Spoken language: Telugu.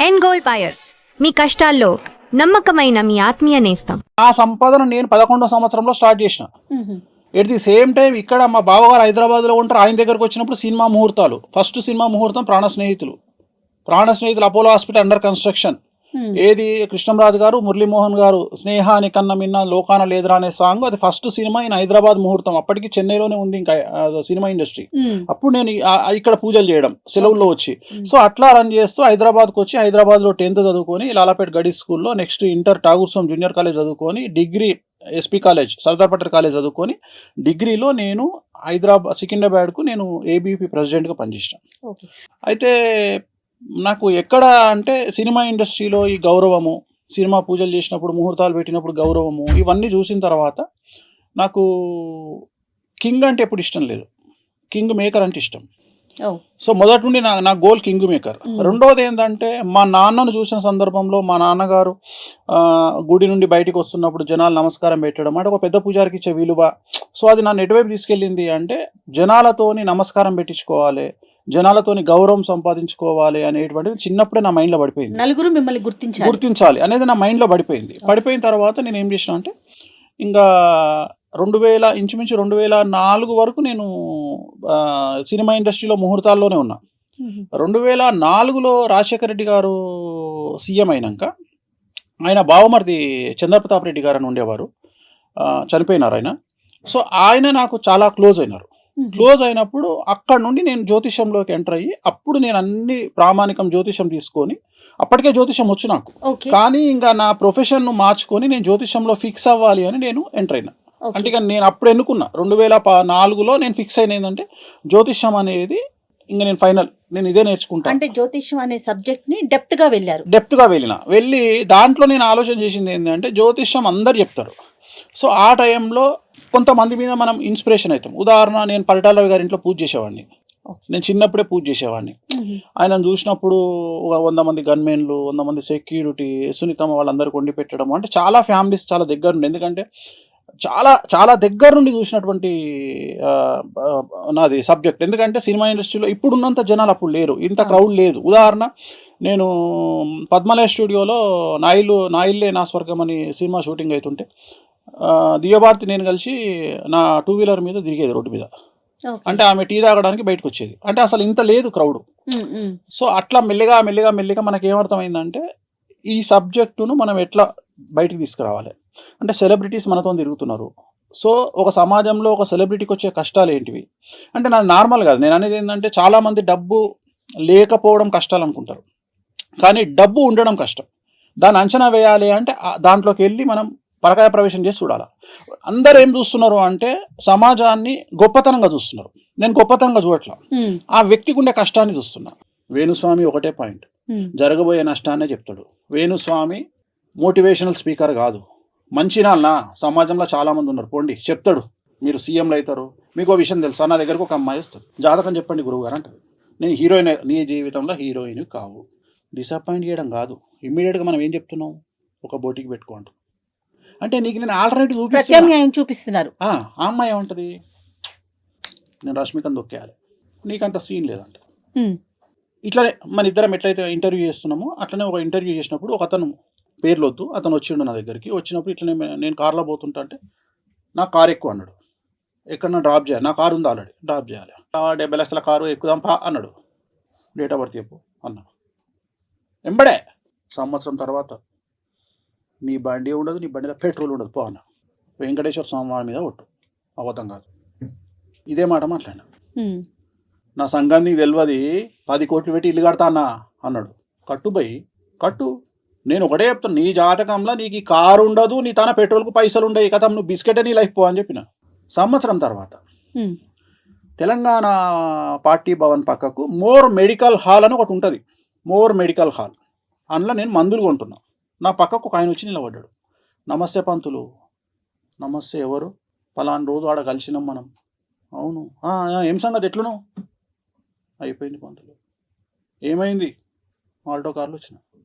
ఎండ్ గోల్డ్ బయర్స్, మీ కష్టాల్లో నమ్మకమైన మీ ఆత్మీయ నేస్తం. ఆ సంపాదన నేను 11వ సంవత్సరంలో స్టార్ట్ చేసిన. ఎట్ ది సేమ్ టైం ఇక్కడ మా బావగారు హైదరాబాద్లో ఉంటారు. ఆయన దగ్గరకు వచ్చినప్పుడు సినిమా ముహూర్తాలు. ఫస్ట్ సినిమా ముహూర్తం ప్రాణ స్నేహితులు అపోలో హాస్పిటల్ అండర్ కన్స్ట్రక్షన్. ఏది కృష్ణంరాజు గారు, మురళీమోహన్ గారు స్నేహాని కన్నా మిన్న లోకాన లేదురా అనే సాంగ్, అది ఫస్ట్ సినిమా ఇన్ హైదరాబాద్ ముహూర్తం. అప్పటికి చెన్నైలోనే ఉంది ఇంకా సినిమా ఇండస్ట్రీ. అప్పుడు నేను ఇక్కడ పూజలు చేయడం సెలవుల్లో వచ్చి, సో అట్లా రన్ చేస్తూ హైదరాబాద్కి వచ్చి హైదరాబాద్లో 10th చదువుకొని లాలాపేట్ గడీస్ స్కూల్లో, next inter Tagore junior college చదువుకొని, degree SP college Sardar Patel college చదువుకొని, డిగ్రీలో నేను సికింద్రాబాద్కు నేను ఏబీపీ ప్రెసిడెంట్గా పనిచేసాను. అయితే నాకు ఎక్కడ అంటే సినిమా ఇండస్ట్రీలో ఈ గౌరవము, సినిమా పూజలు చేసినప్పుడు ముహూర్తాలు పెట్టినప్పుడు గౌరవము, ఇవన్నీ చూసిన తర్వాత నాకు కింగ్ అంటే ఎప్పుడు ఇష్టం లేదు, కింగ్ మేకర్ అంటే ఇష్టం. సో మొదటి నుండి నా గోల్ కింగ్ మేకర్. రెండోది ఏంటంటే మా నాన్నను చూసిన సందర్భంలో మా నాన్నగారు గుడి నుండి బయటికి వస్తున్నప్పుడు జనాలు నమస్కారం పెట్టడం అంటే ఒక పెద్ద పూజారికి ఇచ్చే విలువ. సో అది నన్ను ఎటువైపు తీసుకెళ్ళింది అంటే జనాలతోని నమస్కారం పెట్టించుకోవాలి, జనాలతోని గౌరవం సంపాదించుకోవాలి అనేటువంటిది చిన్నప్పుడే నా మైండ్లో పడిపోయింది. నలుగురు మిమ్మల్ని గుర్తించాలి అనేది నా మైండ్లో పడిపోయింది. పడిపోయిన తర్వాత నేను ఏం చేసిన అంటే ఇంకా ఇంచుమించు 2004 వరకు నేను సినిమా ఇండస్ట్రీలో ముహూర్తాల్లోనే ఉన్నా. 2004లో రాజశేఖర రెడ్డి గారు సీఎం అయినాక ఆయన బావమరిది చంద్రప్రతాప్ రెడ్డి గారు అని ఉండేవారు, చనిపోయినారు ఆయన. సో ఆయన నాకు చాలా క్లోజ్ అయినప్పుడు అక్కడ నుండి నేను జ్యోతిషంలోకి ఎంటర్ అయ్యి, అప్పుడు నేను అన్ని ప్రామాణికం జ్యోతిషం తీసుకొని, అప్పటికే జ్యోతిషం వచ్చు నాకు, కానీ ఇంకా నా ప్రొఫెషన్ను మార్చుకొని నేను జ్యోతిషంలో ఫిక్స్ అవ్వాలి అని నేను ఎంటర్ అయినా. అంటే ఇక నేను అప్పుడు ఎన్నుకున్నా 2004లో నేను ఫిక్స్ అయిన ఏంటంటే జ్యోతిషం అనేది ఇంకా నేను ఫైనల్ నేను ఇదే నేర్చుకుంటాను. అంటే జ్యోతిషం అనే సబ్జెక్ట్ ని డెప్త్ గా వెళ్ళి దాంట్లో నేను ఆలోచన చేసింది ఏంటంటే జ్యోతిషం అందరు చెప్తారు. సో ఆ టైంలో కొంతమంది మీద మనం ఇన్స్పిరేషన్ అవుతాం. ఉదాహరణ, నేను పరిటాల గారి ఇంట్లో పూజ చేసేవాడిని, నేను చిన్నప్పుడే పూజ చేసేవాడిని. ఆయనను చూసినప్పుడు 100 మంది గన్మెన్లు, 100 మంది సెక్యూరిటీ, సునీతమ్మ వాళ్ళందరికీ వండి పెట్టడం అంటే చాలా ఫ్యామిలీస్ చాలా దగ్గర నుండి, ఎందుకంటే చాలా చాలా దగ్గర నుండి చూసినటువంటి నాది సబ్జెక్ట్. ఎందుకంటే సినిమా ఇండస్ట్రీలో ఇప్పుడున్నంత జనాలు అప్పుడు లేరు, ఇంత క్రౌడ్ లేదు. ఉదాహరణ, నేను పద్మలయ స్టూడియోలో నాయిల్లే నా స్వర్గం అని సినిమా షూటింగ్ అవుతుంటే దివ్యభారతి నేను కలిసి నా 2 వీలర్ మీద తిరిగేది రోడ్డు మీద. అంటే ఆమె టీ తాగడానికి బయటకు వచ్చేది. అంటే అసలు ఇంత లేదు క్రౌడ్. సో అట్లా మెల్లిగా మనకి ఏమర్థమైందంటే ఈ సబ్జెక్టును మనం ఎట్లా బయటికి తీసుకురావాలి అంటే, సెలబ్రిటీస్ మనతో తిరుగుతున్నారు. సో ఒక సమాజంలో ఒక సెలబ్రిటీకి వచ్చే కష్టాలు ఏంటివి అంటే, నాది నార్మల్ కాదు. నేను అనేది ఏంటంటే, చాలామంది డబ్బు లేకపోవడం కష్టాలు అనుకుంటారు, కానీ డబ్బు ఉండడం కష్టం. దాన్ని అంచనా వేయాలి అంటే దాంట్లోకి వెళ్ళి మనం పరకాయ ప్రవేశం చేసి చూడాలి. అందరు ఏం చూస్తున్నారు అంటే సమాజాన్ని గొప్పతనంగా చూస్తున్నారు. నేను గొప్పతనంగా చూడట్లా, ఆ వ్యక్తికి ఉండే కష్టాన్ని చూస్తున్నా. వేణుస్వామి ఒకటే పాయింట్, జరగబోయే నష్టాన్నే చెప్తాడు. వేణుస్వామి మోటివేషనల్ స్పీకర్ కాదు. మంచి నాన్న సమాజంలో చాలామంది ఉన్నారు, పోండి చెప్తాడు, మీరు సీఎంలు అవుతారు. మీకు ఒక విషయం తెలుసా, నా దగ్గరకు ఒక అమ్మాయి వస్తుంది, జాతకం చెప్పండి గురువు గారు అంటారు. నేను హీరోయిన్, నీ జీవితంలో హీరోయిన్ కావు. డిసప్పాయింట్ చేయడం కాదు, ఇమ్మీడియట్గా మనం ఏం చెప్తున్నాం, ఒక బోటికి పెట్టుకోండి అంటే నీకు నేను ఆల్టర్నేటివ్ చూపిస్తున్నారు. ఆ అమ్మాయి ఏమంటది, నేను రష్మికను దొక్కేయాలి, నీకంత సీన్ లేదంట. ఇట్లనే మన ఇద్దరం ఎట్లయితే ఇంటర్వ్యూ చేస్తున్నామో అట్లనే ఒక ఇంటర్వ్యూ చేసినప్పుడు ఒక అతను, పేర్లు వద్దు, అతను వచ్చిండు నా దగ్గరికి. వచ్చినప్పుడు ఇట్లనే నేను కార్లో పోతుంటా అంటే, నా కారు ఎక్కువ అన్నాడు, ఎక్కడన్నా డ్రాప్ చేయాలి, నా కారు ఉంది ఆల్రెడీ, డ్రాప్ చేయాలి, 70 లక్షల కారు ఎక్కుదాం పా అన్నాడు. డేట్ ఆఫ్ బర్త్ చెప్పు అన్నా. ఎంబడే సంవత్సరం తర్వాత నీ బండి ఉండదు, నీ బండిలో పెట్రోల్ ఉండదు పో అన్న. వెంకటేశ్వర స్వామి మీద ఒట్టు, అబద్ధం కాదు. ఇదే మాట మాట్లాడినా. నా సంఘాన్ని తెలియదు, 10 కోట్లు పెట్టి ఇల్లు కడతా అన్నా అన్నాడు. కట్టు పోయి కట్టు, నేను ఒకటే చెప్తాను, నీ జాతకంలో నీకు ఈ కారు ఉండదు, నీ తన పెట్రోల్కు పైసలు ఉండవు, కథ నువ్వు బిస్కెటే నీ లైఫ్ పో అని చెప్పిన. సంవత్సరం తర్వాత తెలంగాణ పార్టీ భవన్ పక్కకు మోర్ మెడికల్ హాల్ అని ఒకటి ఉంటుంది, మోర్ మెడికల్ హాల్. అందులో నేను మందులు కొంటున్నా. నా పక్కకు ఒక ఆయన వచ్చి నిలబడ్డాడు. నమస్తే పంతులు. నమస్తే, ఎవరు? పలానా రోజు ఆడ కలిసినాం మనం. అవును, ఏం సంగతి, ఎట్లును? అయిపోయింది పంతులు. ఏమైంది? ఆల్టో కార్లో వచ్చిన.